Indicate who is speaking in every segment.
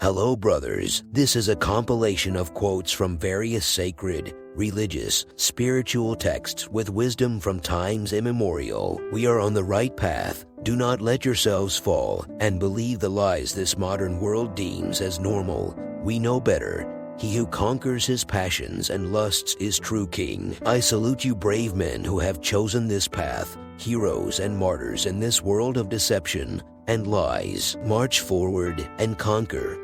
Speaker 1: Hello brothers, this is a compilation of quotes from various sacred, religious, spiritual texts with wisdom from times immemorial. We are on the right path. Do not let yourselves fall and believe the lies this modern world deems as normal. We know better. He who conquers his passions and lusts is true king. I salute you brave men who have chosen this path, heroes and martyrs in this world of deception and lies. March forward and conquer.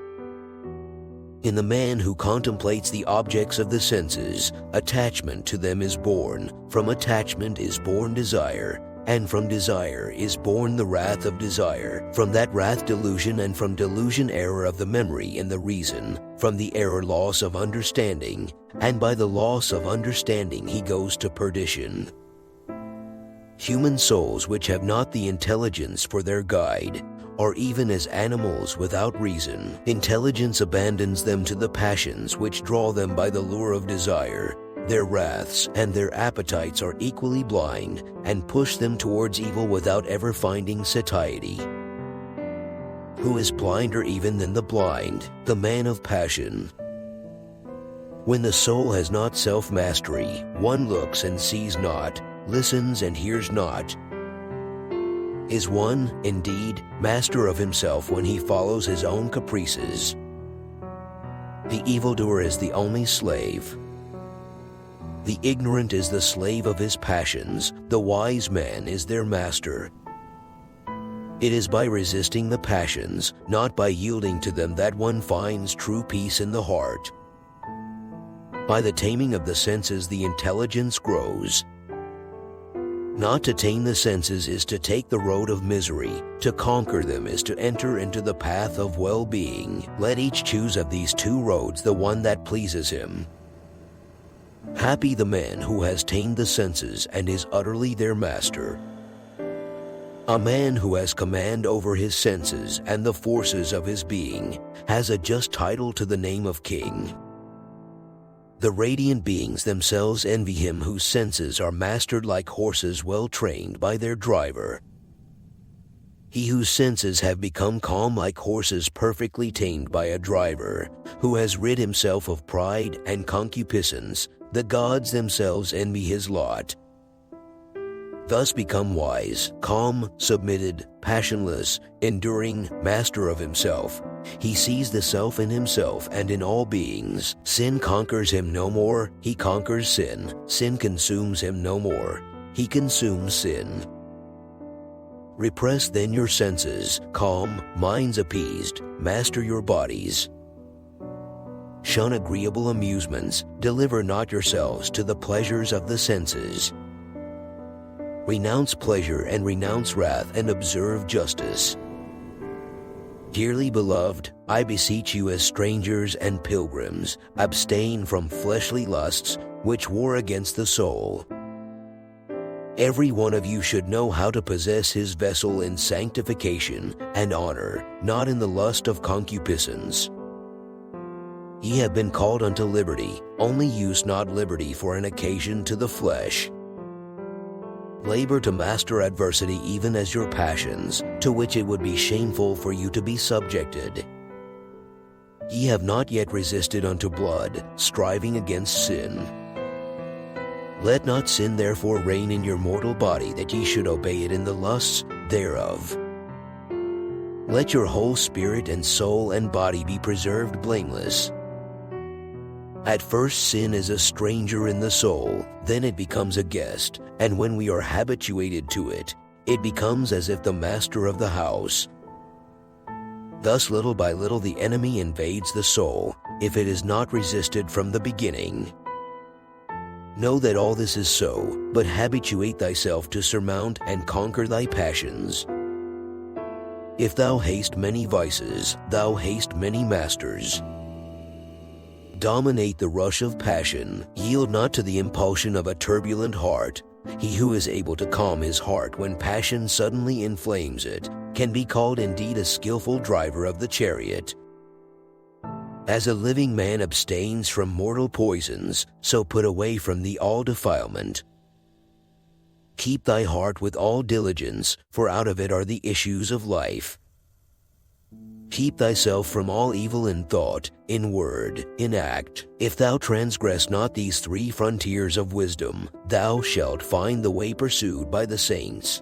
Speaker 1: In the man who contemplates the objects of the senses, attachment to them is born. From attachment is born desire, and from desire is born the wrath of desire. From that wrath delusion, and from delusion error of the memory in the reason. From the error loss of understanding, and by the loss of understanding he goes to perdition. Human souls which have not the intelligence for their guide are even as animals without reason. Intelligence abandons them to the passions which draw them by the lure of desire. Their wraths and their appetites are equally blind and push them towards evil without ever finding satiety. Who is blinder even than the blind? The man of passion. When the soul has not self-mastery, one looks and sees not, listens and hears not. Is one, indeed, master of himself when he follows his own caprices? The evildoer is the only slave. The ignorant is the slave of his passions. The wise man is their master. It is by resisting the passions, not by yielding to them, that one finds true peace in the heart. By the taming of the senses the intelligence grows. Not to tame the senses is to take the road of misery. To conquer them is to enter into the path of well-being. Let each choose of these two roads the one that pleases him. Happy the man who has tamed the senses and is utterly their master. A man who has command over his senses and the forces of his being has a just title to the name of king. The radiant beings themselves envy him whose senses are mastered like horses well trained by their driver. He whose senses have become calm like horses perfectly tamed by a driver, who has rid himself of pride and concupiscence, the gods themselves envy his lot. Thus become wise, calm, submitted, passionless, enduring, master of himself. He sees the self in himself and in all beings. Sin conquers him no more, he conquers sin. Sin consumes him no more, he consumes sin. Repress then your senses, calm, minds appeased, master your bodies. Shun agreeable amusements, deliver not yourselves to the pleasures of the senses. Renounce pleasure and renounce wrath and observe justice. Dearly beloved, I beseech you as strangers and pilgrims, abstain from fleshly lusts which war against the soul. Every one of you should know how to possess his vessel in sanctification and honor, not in the lust of concupiscence. Ye have been called unto liberty, only use not liberty for an occasion to the flesh. Labor to master adversity even as your passions, to which it would be shameful for you to be subjected. Ye have not yet resisted unto blood, striving against sin. Let not sin therefore reign in your mortal body, that ye should obey it in the lusts thereof. Let your whole spirit and soul and body be preserved blameless. At first sin is a stranger in the soul, then it becomes a guest, and when we are habituated to it, it becomes as if the master of the house. Thus little by little the enemy invades the soul, if it is not resisted from the beginning. Know that all this is so, but habituate thyself to surmount and conquer thy passions. If thou hast many vices, thou hast many masters. Dominate the rush of passion, yield not to the impulsion of a turbulent heart. He who is able to calm his heart when passion suddenly inflames it can be called indeed a skillful driver of the chariot. As a living man abstains from mortal poisons, so put away from thee all defilement. Keep thy heart with all diligence, for out of it are the issues of life. Keep thyself from all evil in thought, in word, in act. If thou transgress not these three frontiers of wisdom, thou shalt find the way pursued by the saints.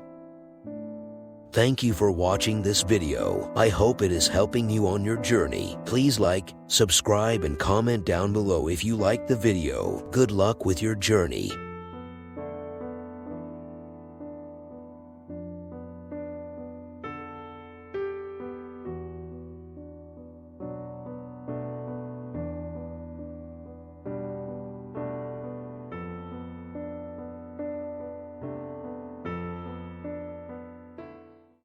Speaker 1: Thank you for watching this video. I hope it is helping you on your journey. Please like, subscribe, and comment down below if you liked the video. Good luck with your journey.